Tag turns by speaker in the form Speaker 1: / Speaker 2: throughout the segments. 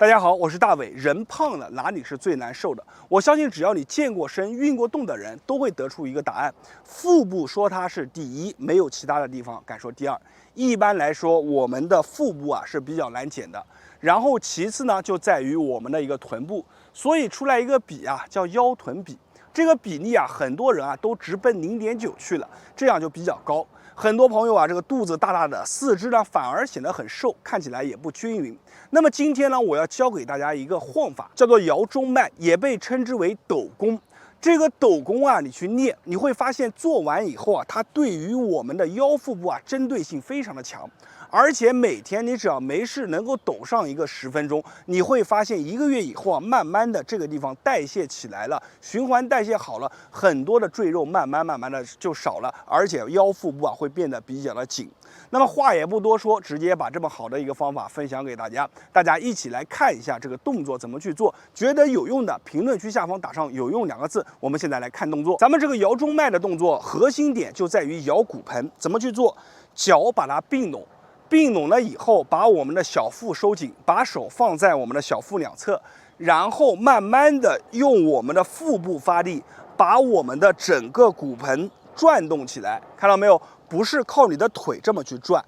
Speaker 1: 大家好，我是大伟。人胖了，哪里是最难受的？我相信，只要你健过身、运过动的人，都会得出一个答案：腹部说它是第一，没有其他的地方敢说第二。一般来说，我们的腹部是比较难减的。然后其次呢，就在于我们的一个臀部，所以出来一个比叫腰臀比。这个比例很多人都直奔0.9去了，这样就比较高。很多朋友这个肚子大大的，四肢呢反而显得很瘦，看起来也不均匀。那么今天呢，我要教给大家一个晃法，叫做摇中脉，也被称之为抖功。这个抖功你去练，你会发现做完以后它对于我们的腰腹部针对性非常的强。而且每天你只要没事能够抖上一个10分钟，你会发现1个月以后慢慢的这个地方代谢起来了，循环代谢好了，很多的赘肉慢慢的就少了，而且腰腹部会变得比较的紧。那么话也不多说，直接把这么好的一个方法分享给大家，大家一起来看一下这个动作怎么去做。觉得有用的，评论区下方打上“有用”2个字。我们现在来看动作，咱们这个摇中脉的动作核心点就在于摇骨盆，怎么去做？脚把它并拢。并拢了以后，把我们的小腹收紧，把手放在我们的小腹两侧，然后慢慢的用我们的腹部发力，把我们的整个骨盆转动起来。看到没有？不是靠你的腿这么去转，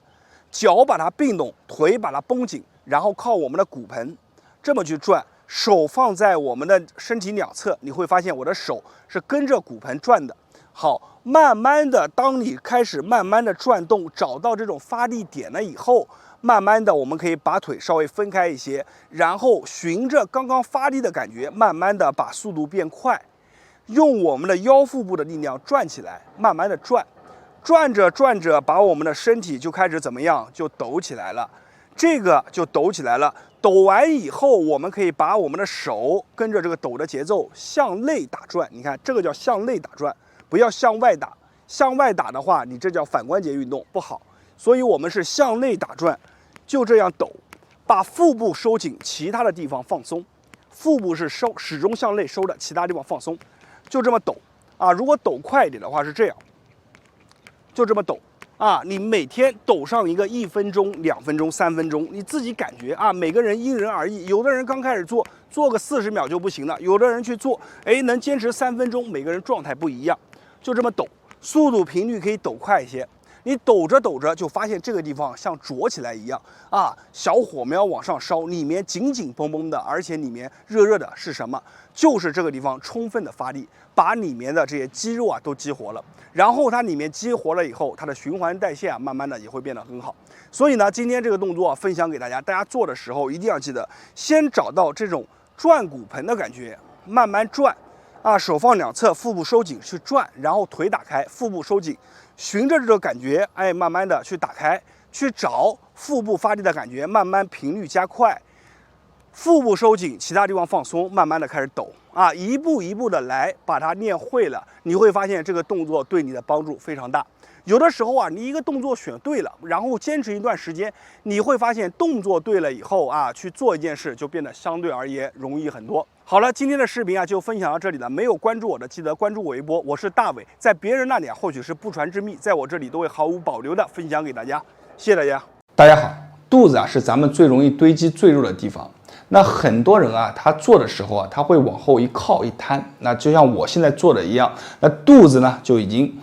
Speaker 1: 脚把它并拢，腿把它绷紧，然后靠我们的骨盆这么去转，手放在我们的身体两侧，你会发现我的手是跟着骨盆转的。好，慢慢的，当你开始慢慢的转动，找到这种发力点了以后，慢慢的我们可以把腿稍微分开一些，然后循着刚刚发力的感觉，慢慢的把速度变快，用我们的腰腹部的力量转起来，慢慢的转，转着转着，把我们的身体就开始怎么样，就抖起来了，这个就抖起来了。抖完以后，我们可以把我们的手跟着这个抖的节奏向内打转，你看这个叫向内打转。不要向外打，向外打的话，你这叫反关节运动，不好。所以我们是向内打转，就这样抖，把腹部收紧，其他的地方放松。腹部是收，始终向内收的，其他地方放松，就这么抖如果抖快一点的话是这样，就这么抖你每天抖上一个1分钟、2分钟、3分钟，你自己感觉每个人因人而异。有的人刚开始做个40秒就不行了，有的人去做，能坚持3分钟，每个人状态不一样。就这么抖，速度频率可以抖快一些。你抖着抖着就发现这个地方像灼起来一样小火苗往上烧，里面紧紧绷绷的，而且里面热热的是什么？就是这个地方充分的发力，把里面的这些肌肉都激活了。然后它里面激活了以后，它的循环代谢慢慢的也会变得很好。所以呢，今天这个动作分享给大家，大家做的时候一定要记得，先找到这种转骨盆的感觉，慢慢转。手放两侧，腹部收紧去转，然后腿打开，腹部收紧，循着这种感觉，慢慢的去打开，去找腹部发力的感觉，慢慢频率加快，腹部收紧，其他地方放松，慢慢的开始抖一步一步的来，把它练会了，你会发现这个动作对你的帮助非常大。有的时候你一个动作选对了，然后坚持一段时间，你会发现动作对了以后去做一件事就变得相对而言容易很多。好了，今天的视频就分享到这里了。没有关注我的，记得关注我微博，我是大伟。在别人那里或许是不传之秘，在我这里都会毫无保留的分享给大家。谢谢大家。
Speaker 2: 大家好，肚子是咱们最容易堆积赘肉的地方。那很多人他做的时候他会往后一靠一摊，那就像我现在做的一样，那肚子呢就已经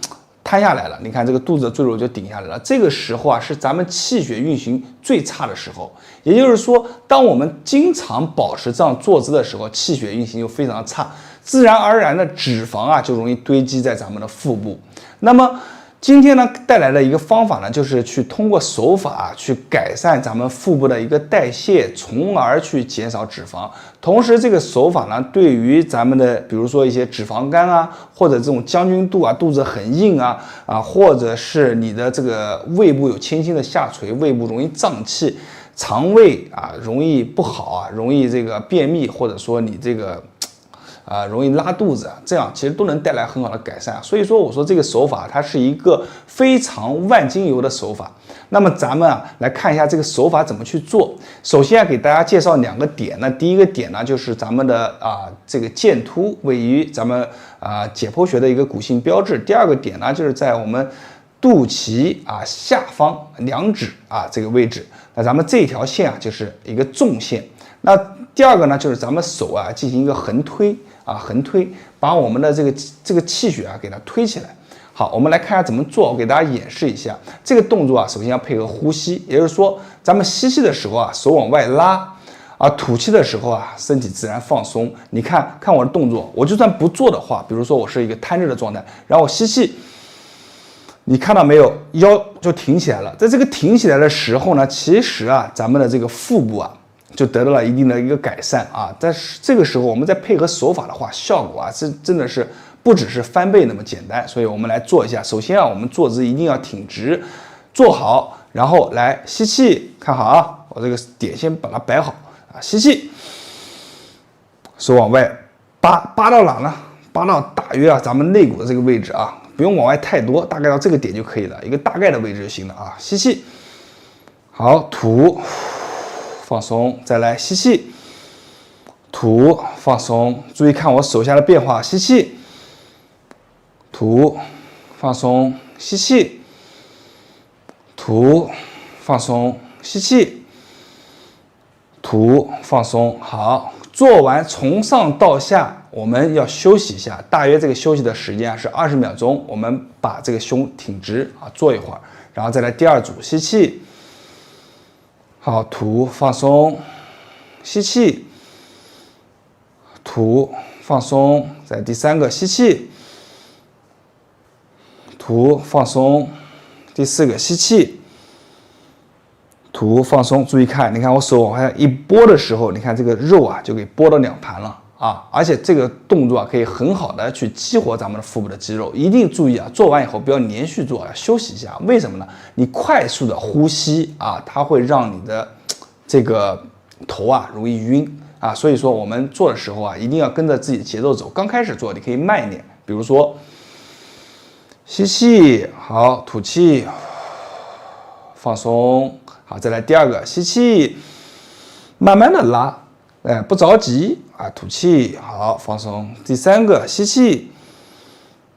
Speaker 2: 摊下来了，你看这个肚子的赘肉就顶下来了。这个时候是咱们气血运行最差的时候，也就是说，当我们经常保持这样坐姿的时候，气血运行就非常的差，自然而然的脂肪就容易堆积在咱们的腹部。那么今天呢带来的一个方法呢，就是去通过手法去改善咱们腹部的一个代谢，从而去减少脂肪。同时这个手法呢，对于咱们的比如说一些脂肪肝或者这种将军肚肚子很硬或者是你的这个胃部有轻轻的下垂，胃部容易胀气，肠胃容易不好容易这个便秘，或者说你这个容易拉肚子这样其实都能带来很好的改善。所以说我说这个手法它是一个非常万金油的手法。那么咱们来看一下这个手法怎么去做。首先给大家介绍2个点。那第一个点呢，就是咱们的这个剑突位于咱们解剖学的一个骨性标志。第二个点呢，就是在我们肚脐下方2指这个位置。那咱们这条线就是一个纵线。那第二个呢，就是咱们手啊进行一个横推啊，横推，把我们的这个气血啊给它推起来。好，我们来看一下怎么做，我给大家演示一下这个动作啊。首先要配合呼吸，也就是说，咱们吸气的时候啊，手往外拉啊，吐气的时候啊，身体自然放松。你看看我的动作，我就算不做的话，比如说我是一个瘫着的状态，然后我吸气。你看到没有？腰就挺起来了。在这个挺起来的时候呢，其实啊，咱们的这个腹部啊，就得到了一定的一个改善啊。但是这个时候，我们再配合手法的话，效果啊，真的是不只是翻倍那么简单。所以我们来做一下。首先啊，我们坐姿一定要挺直，坐好，然后来吸气，看好啊，我这个点先把它摆好啊，吸气，手往外扒到哪呢？扒到大约啊咱们肋骨的这个位置啊。不用往外太多，大概到这个点就可以了，一个大概的位置就行了啊。吸气，好，吐，放松，再来吸气，吐，放松。注意看我手下的变化，吸气，吐，放松，吸气，吐，放松，吸气，吐，放松。好，做完从上到下。我们要休息一下，大约这个休息的时间啊是20秒钟。我们把这个胸挺直啊，坐一会儿，然后再来第二组，吸气，好，吐，放松，吸气，吐，放松，再第三个，吸气，吐，放松，第四个，吸气，吐，放松。注意看，你看我手往下一拨的时候，你看这个肉啊就给拨到2盘了。啊，而且这个动作啊，可以很好的去激活咱们的腹部的肌肉。一定注意啊，做完以后不要连续做，要休息一下。为什么呢？你快速的呼吸啊，它会让你的这个头啊容易晕啊。所以说我们做的时候啊，一定要跟着自己的节奏走。刚开始做你可以慢一点，比如说吸气，好，吐气，放松，好，再来第二个，吸气，慢慢的拉。不着急啊，吐气，好，放松。第三个，吸气，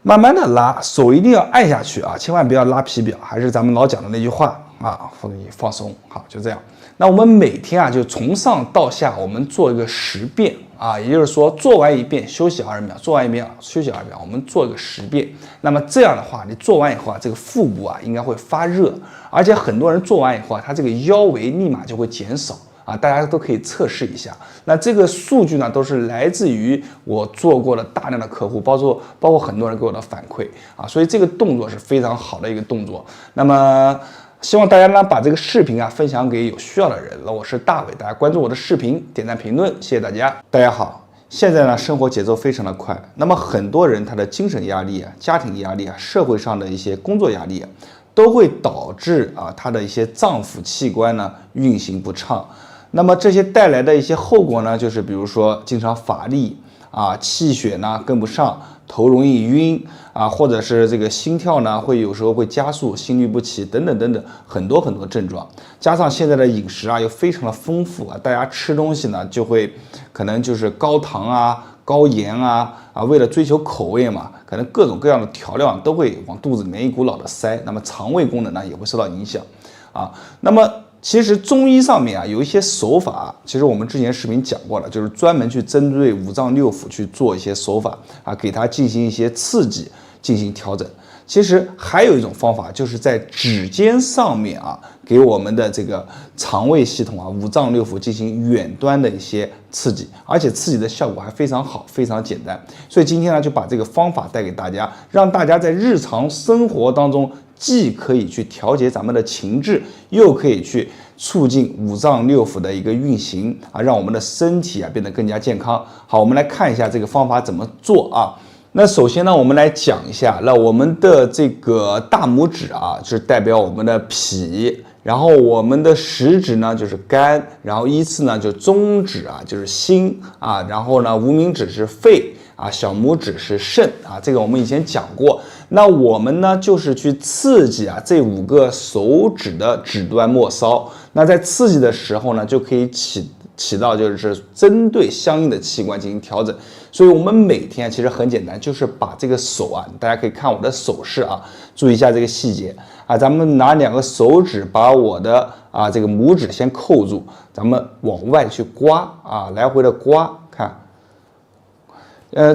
Speaker 2: 慢慢的拉，手一定要按下去啊，千万不要拉皮表，还是咱们老讲的那句话啊，放松，好，就这样。那我们每天啊，就从上到下，我们做一个10遍啊，也就是说，做完一遍休息20秒，做完一遍休息20秒，我们做一个10遍。那么这样的话，你做完以后啊，这个腹部啊应该会发热，而且很多人做完以后啊，他这个腰围立马就会减少。啊，大家都可以测试一下。那这个数据呢，都是来自于我做过的大量的客户，包括很多人给我的反馈啊，所以这个动作是非常好的一个动作。那么希望大家呢把这个视频啊分享给有需要的人。那我是大伟，大家关注我的视频，点赞评论，谢谢大家。大家好，现在呢生活节奏非常的快，那么很多人他的精神压力啊、家庭压力啊、社会上的一些工作压力啊，都会导致啊他的一些脏腑器官呢运行不畅。那么这些带来的一些后果呢，就是比如说经常乏力啊，气血呢跟不上，头容易晕啊，或者是这个心跳呢会有时候会加速，心律不齐等等等等，很多症状。加上现在的饮食啊又非常的丰富啊，大家吃东西呢就会可能就是高糖啊、高盐啊，为了追求口味嘛，可能各种各样的调料都会往肚子里面一股脑的塞，那么肠胃功能呢也会受到影响啊。那么其实中医上面啊有一些手法，其实我们之前视频讲过了，就是专门去针对五脏六腑去做一些手法啊，给它进行一些刺激，进行调整。其实还有一种方法，就是在指尖上面啊，给我们的这个肠胃系统啊、五脏六腑进行远端的一些刺激，而且刺激的效果还非常好，非常简单。所以今天呢，就把这个方法带给大家，让大家在日常生活当中，既可以去调节咱们的情志，又可以去促进五脏六腑的一个运行啊，让我们的身体啊变得更加健康。好，我们来看一下这个方法怎么做啊。那首先呢，我们来讲一下，那我们的这个大拇指啊，是代表我们的脾，然后我们的食指呢就是肝，然后依次呢就中指啊就是心啊，然后呢无名指是肺啊，小拇指是肾啊，这个我们以前讲过。那我们呢就是去刺激啊这5个手指的指端末梢，那在刺激的时候呢，就可以起起到就是针对相应的器官进行调整。所以我们每天其实很简单，就是把这个手啊，大家可以看我的手势啊，注意一下这个细节啊，咱们拿2个手指把我的这个拇指先扣住，咱们往外去刮啊，来回的刮，看。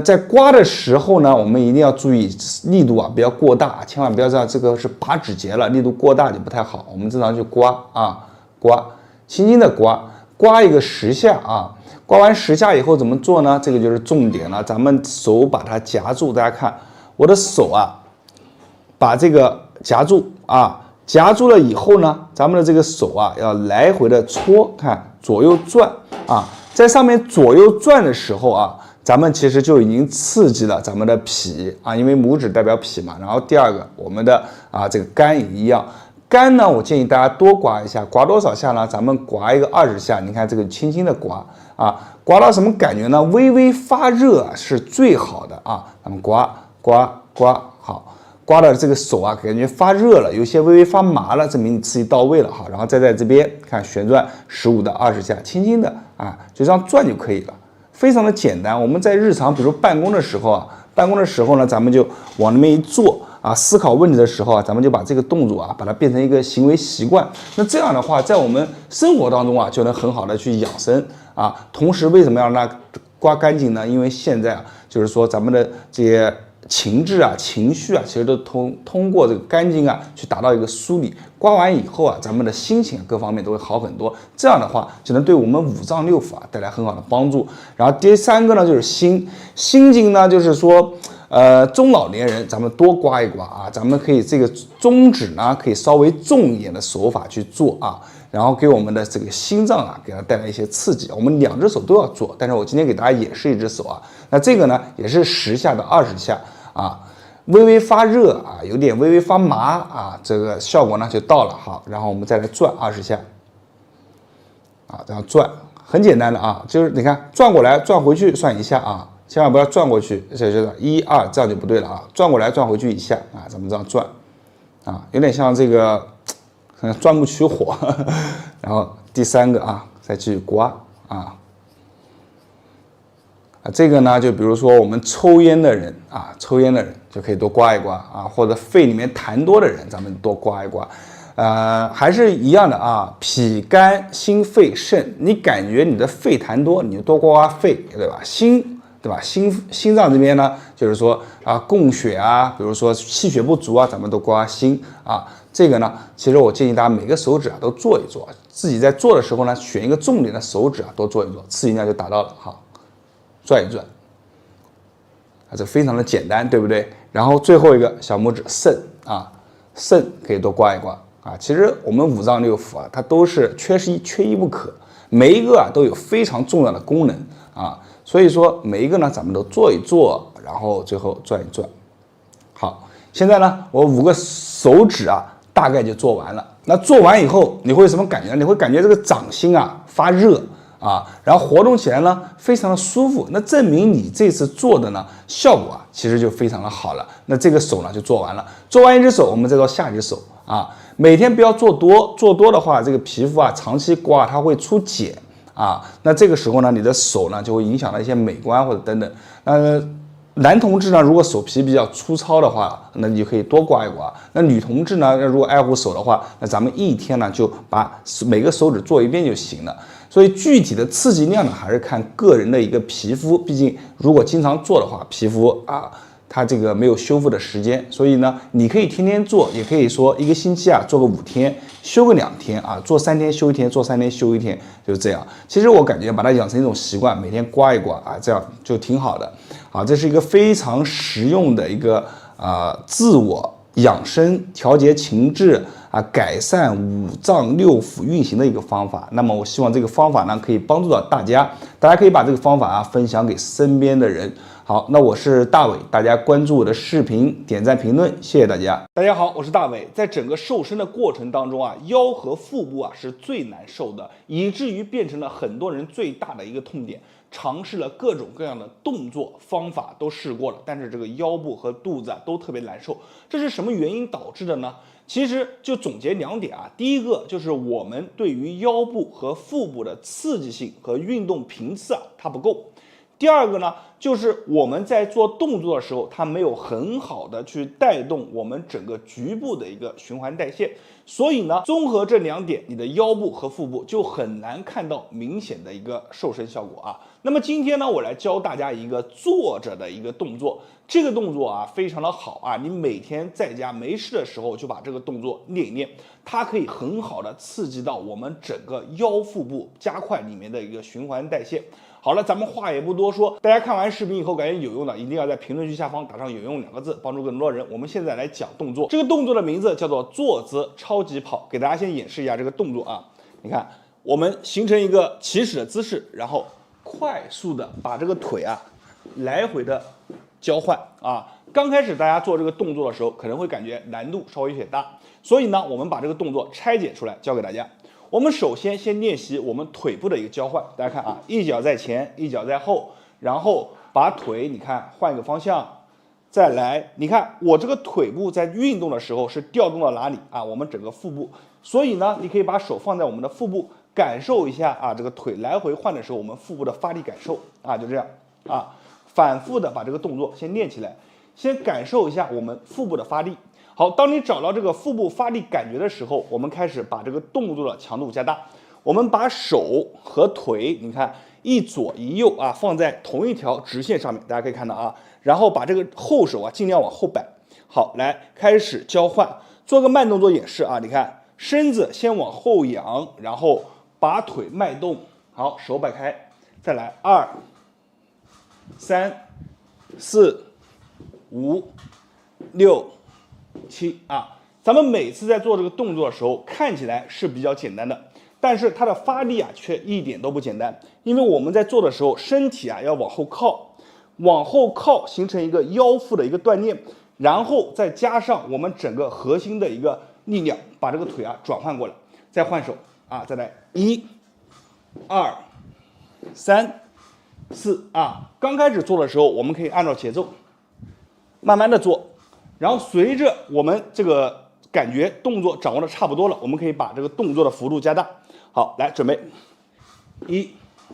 Speaker 2: 在刮的时候呢，我们一定要注意力度啊，不要过大，千万不要这个是拔指节了，力度过大就不太好。我们正常去刮啊，刮，轻轻的刮，刮一个10下啊。刮完10下以后怎么做呢？这个就是重点了，咱们手把它夹住，大家看我的手啊，把这个夹住啊，夹住了以后呢，咱们的这个手啊要来回的搓，看左右转啊，在上面左右转的时候啊。咱们其实就已经刺激了咱们的脾啊，因为拇指代表脾嘛。然后第二个，我们的这个肝也一样。肝呢，我建议大家多刮一下，刮多少下呢？咱们刮一个20下，你看这个轻轻的刮啊，刮到什么感觉呢？微微发热是最好的啊。咱们刮刮刮，好，刮到这个手啊，感觉发热了，有些微微发麻了，证明你刺激到位了哈。然后再在这边看旋转15到20下，轻轻的啊，就这样转就可以了。非常的简单，我们在日常比如办公的时候呢，咱们就往那边一坐啊，思考问题的时候啊，咱们就把这个动作啊，把它变成一个行为习惯。那这样的话，在我们生活当中啊，就能很好的去养生啊。同时，为什么要让它刮干净呢？因为现在啊，就是说咱们的这些情志啊、情绪啊，其实都通过这个干净啊，去达到一个梳理。刮完以后啊，咱们的心情各方面都会好很多。这样的话，就能对我们5脏6腑带来很好的帮助。然后第3个呢，就是心经呢，就是说，中老年人咱们多刮一刮啊，咱们可以这个中指呢，可以稍微重一点的手法去做啊。然后给我们的这个心脏啊，给它带来一些刺激。我们2只手都要做，但是我今天给大家演示1只手啊。那这个呢，也是10下到20下啊，微微发热啊，有点微微发麻啊，这个效果呢就到了。好，然后我们再来转20下啊，这样转很简单的啊，就是你看转过来转回去算1下啊，千万不要转过去，这就是1、2，这样就不对了啊，转过来转回去1下啊，咱们这样转啊，有点像这个。钻木取火，然后第3个啊，再继续刮啊，这个呢，就比如说我们抽烟的人啊，抽烟的人就可以多刮一刮啊，或者肺里面痰多的人，咱们多刮一刮，还是一样的啊，脾肝心肺肾，你感觉你的肺痰多，你就多刮刮肺，对吧？对吧？心脏这边呢，就是说供血啊，比如说气血不足啊，咱们都刮心啊。这个呢，其实我建议大家每个手指啊都做一做，自己在做的时候呢，选一个重点的手指啊多做一做，刺激量就达到了。好，转一转，这非常的简单，对不对？然后最后一个小拇指肾啊，肾可以多刮一刮啊。其实我们5脏6腑啊，它都是缺一不可，每一个啊都有非常重要的功能啊。所以说每一个呢，咱们都做一做，然后最后转一转。好，现在呢，我5个手指啊，大概就做完了。那做完以后，你会有什么感觉？你会感觉这个掌心啊发热啊，然后活动起来呢，非常的舒服。那证明你这次做的呢，效果啊，其实就非常的好了。那这个手呢就做完了。做完1只手，我们再做下1只手啊。每天不要做多，做多的话，这个皮肤啊长期刮它会出茧。啊，那这个时候呢，你的手呢就会影响到一些美观或者等等。男同志呢，如果手皮比较粗糙的话，那你就可以多刮一刮。那女同志呢，如果爱护手的话，那咱们一天呢就把每个手指做一遍就行了。所以具体的刺激量呢，还是看个人的一个皮肤，毕竟如果经常做的话，皮肤啊。它这个没有修复的时间，所以呢，你可以天天做，也可以说1个星期啊做个5天，休个2天啊，做3天休1天，做3天休1天，就是这样。其实我感觉把它养成一种习惯，每天刮一刮啊，这样就挺好的。啊，这是一个非常实用的一个自我养生、调节情志啊，改善5脏6腑运行的一个方法。那么我希望这个方法呢，可以帮助到大家，大家可以把这个方法啊分享给身边的人。好，那我是大伟，大家关注我的视频，点赞评论，谢谢大家。
Speaker 1: 大家好，我是大伟。在整个瘦身的过程当中啊，腰和腹部啊是最难受的，以至于变成了很多人最大的一个痛点。尝试了各种各样的动作方法都试过了，但是这个腰部和肚子啊都特别难受。这是什么原因导致的呢？其实就总结2点啊，第一个就是我们对于腰部和腹部的刺激性和运动频次啊它不够。第二个呢，就是我们在做动作的时候，它没有很好的去带动我们整个局部的一个循环代谢，所以呢，综合这2点，你的腰部和腹部就很难看到明显的一个瘦身效果啊。那么今天呢，我来教大家一个坐着的一个动作，这个动作啊非常的好啊，你每天在家没事的时候就把这个动作练一练，它可以很好的刺激到我们整个腰腹部加快里面的一个循环代谢。好了，咱们话也不多说，大家看完视频以后感觉有用的，一定要在评论区下方打上有用2个字，帮助更多人。我们现在来讲动作，这个动作的名字叫做坐姿超级跑，给大家先演示一下这个动作啊。你看，我们形成一个起始的姿势，然后快速的把这个腿啊来回的交换啊。刚开始大家做这个动作的时候，可能会感觉难度稍微有点大，所以呢，我们把这个动作拆解出来教给大家。我们首先练习我们腿部的一个交换，大家看啊，一脚在前，一脚在后，然后把腿你看换一个方向，再来，你看我这个腿部在运动的时候是调动到哪里啊？我们整个腹部，所以呢，你可以把手放在我们的腹部，感受一下啊，这个腿来回换的时候，我们腹部的发力感受啊，就这样啊，反复的把这个动作先练起来，先感受一下我们腹部的发力。好，当你找到这个腹部发力感觉的时候，我们开始把这个动作的强度加大。我们把手和腿，你看一左一右啊，放在同一条直线上面，大家可以看到啊，然后把这个后手啊尽量往后摆。好，来开始交换，做个慢动作演示啊，你看身子先往后仰，然后把腿迈动，好，手摆开，再来2、3、4、5、6、7啊，咱们每次在做这个动作的时候，看起来是比较简单的，但是它的发力啊却一点都不简单，因为我们在做的时候，身体啊要往后靠，形成一个腰腹的一个锻炼，然后再加上我们整个核心的一个力量，把这个腿啊转换过来，再换手啊，再来1、2、3、4啊。刚开始做的时候，我们可以按照节奏慢慢的做。然后随着我们这个感觉动作掌握的差不多了，我们可以把这个动作的幅度加大。好，来准备，1、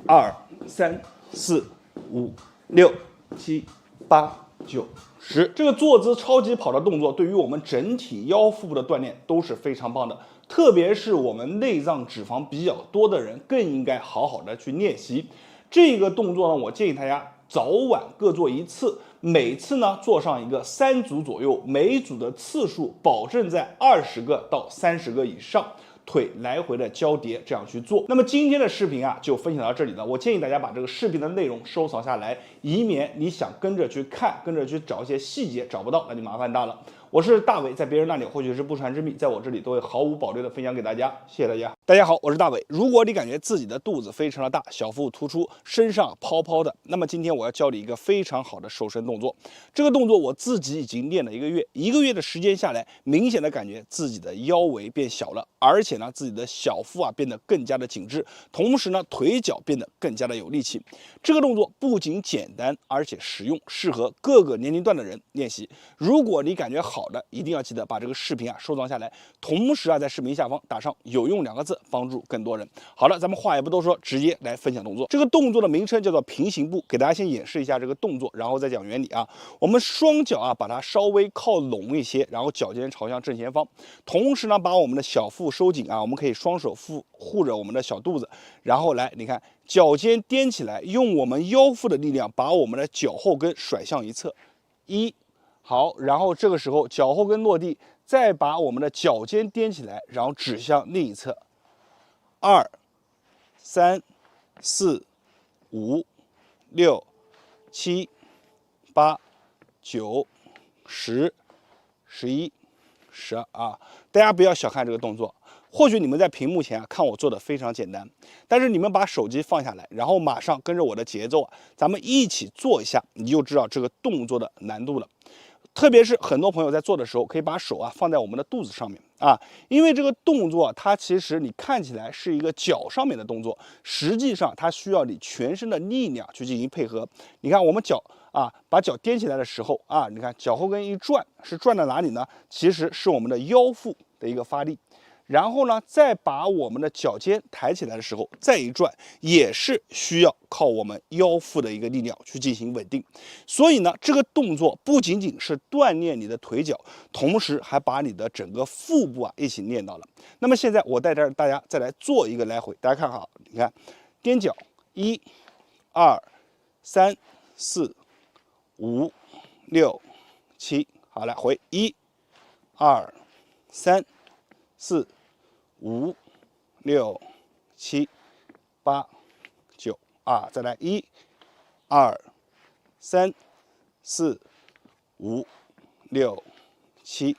Speaker 1: 2、3、4、5、6、7、8、9、10。这个坐姿超级跑的动作，对于我们整体腰腹部的锻炼都是非常棒的，特别是我们内脏脂肪比较多的人，更应该好好的去练习这个动作呢。我建议大家早晚各做1次。每次呢做上一个3组左右，每组的次数保证在20个到30个以上，腿来回的交叠，这样去做。那么今天的视频啊就分享到这里了。我建议大家把这个视频的内容收藏下来，以免你想跟着去看，跟着去找一些细节找不到，那就麻烦大了。我是大伟，在别人那里或许是不传之秘，在我这里都会毫无保留的分享给大家。谢谢大家。大家好，我是大伟。如果你感觉自己的肚子非常的大，小腹突出，身上泡泡的，那么今天我要教你一个非常好的瘦身动作。这个动作我自己已经练了1个月的时间下来，明显的感觉自己的腰围变小了，而且呢自己的小腹啊变得更加的紧致，同时呢腿脚变得更加的有力气。这个动作不仅简单，而且实用，适合各个年龄段的人练习。如果你感觉好的，一定要记得把这个视频啊收藏下来，同时啊在视频下方打上有用2个字，帮助更多人。好了，咱们话也不多说，直接来分享动作。这个动作的名称叫做平行步，给大家先演示一下这个动作，然后再讲原理啊。我们双脚啊把它稍微靠拢一些，然后脚尖朝向正前方，同时呢把我们的小腹收紧啊，我们可以双手护着我们的小肚子，然后来，你看脚尖踮起来，用我们腰腹的力量把我们的脚后跟甩向一侧，1。好，然后这个时候脚后跟落地，再把我们的脚尖踮起来，然后指向另一侧，2、3、4、5、6、7、8、9、10、11、12啊！大家不要小看这个动作，或许你们在屏幕前看我做的非常简单，但是你们把手机放下来，然后马上跟着我的节奏咱们一起做一下，你就知道这个动作的难度了。特别是很多朋友在做的时候，可以把手放在我们的肚子上面因为这个动作它其实你看起来是一个脚上面的动作，实际上它需要你全身的力量去进行配合。你看我们脚把脚踮起来的时候你看脚后跟一转，是转到哪里呢？其实是我们的腰腹的一个发力。然后呢，再把我们的脚尖抬起来的时候，再一转，也是需要靠我们腰腹的一个力量去进行稳定。所以呢，这个动作不仅仅是锻炼你的腿脚，同时还把你的整个腹部一起练到了。那么现在我带着大家再来做一个来回，大家看好，你看，踮脚，1、2、3、4、5、6、7，好，来回1、2、3、4、5、6、7、8、9再来1、2、3、4、5、6、7、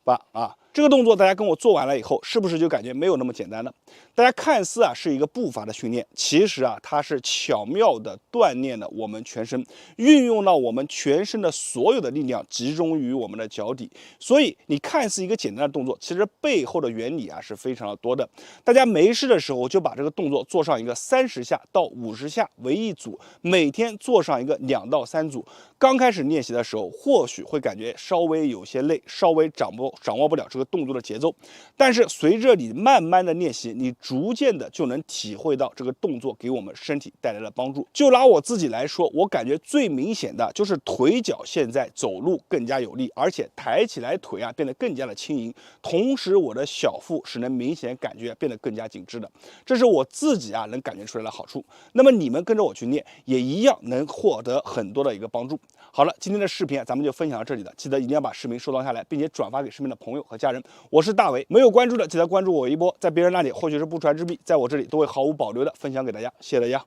Speaker 1: 8这个动作大家跟我做完了以后，是不是就感觉没有那么简单了？大家看似是一个步伐的训练，其实它是巧妙的锻炼了我们全身，运用到我们全身的所有的力量集中于我们的脚底。所以你看似一个简单的动作，其实背后的原理是非常的多的。大家没事的时候就把这个动作做上一个30下到50下为一组，每天做上一个2到3组。刚开始练习的时候，或许会感觉稍微有些累，稍微掌握不了这个动作的节奏，但是随着你慢慢的练习，你逐渐的就能体会到这个动作给我们身体带来的帮助。就拿我自己来说，我感觉最明显的就是腿脚现在走路更加有力，而且抬起来腿变得更加的轻盈，同时我的小腹是能明显感觉变得更加紧致的，这是我自己能感觉出来的好处。那么你们跟着我去练，也一样能获得很多的一个帮助。好了，今天的视频咱们就分享到这里了，记得一定要把视频收藏下来，并且转发给身边的朋友和家人。我是大伟，没有关注的记得关注我一波，在别人那里或许是不传之秘，在我这里都会毫无保留的分享给大家，谢谢大家。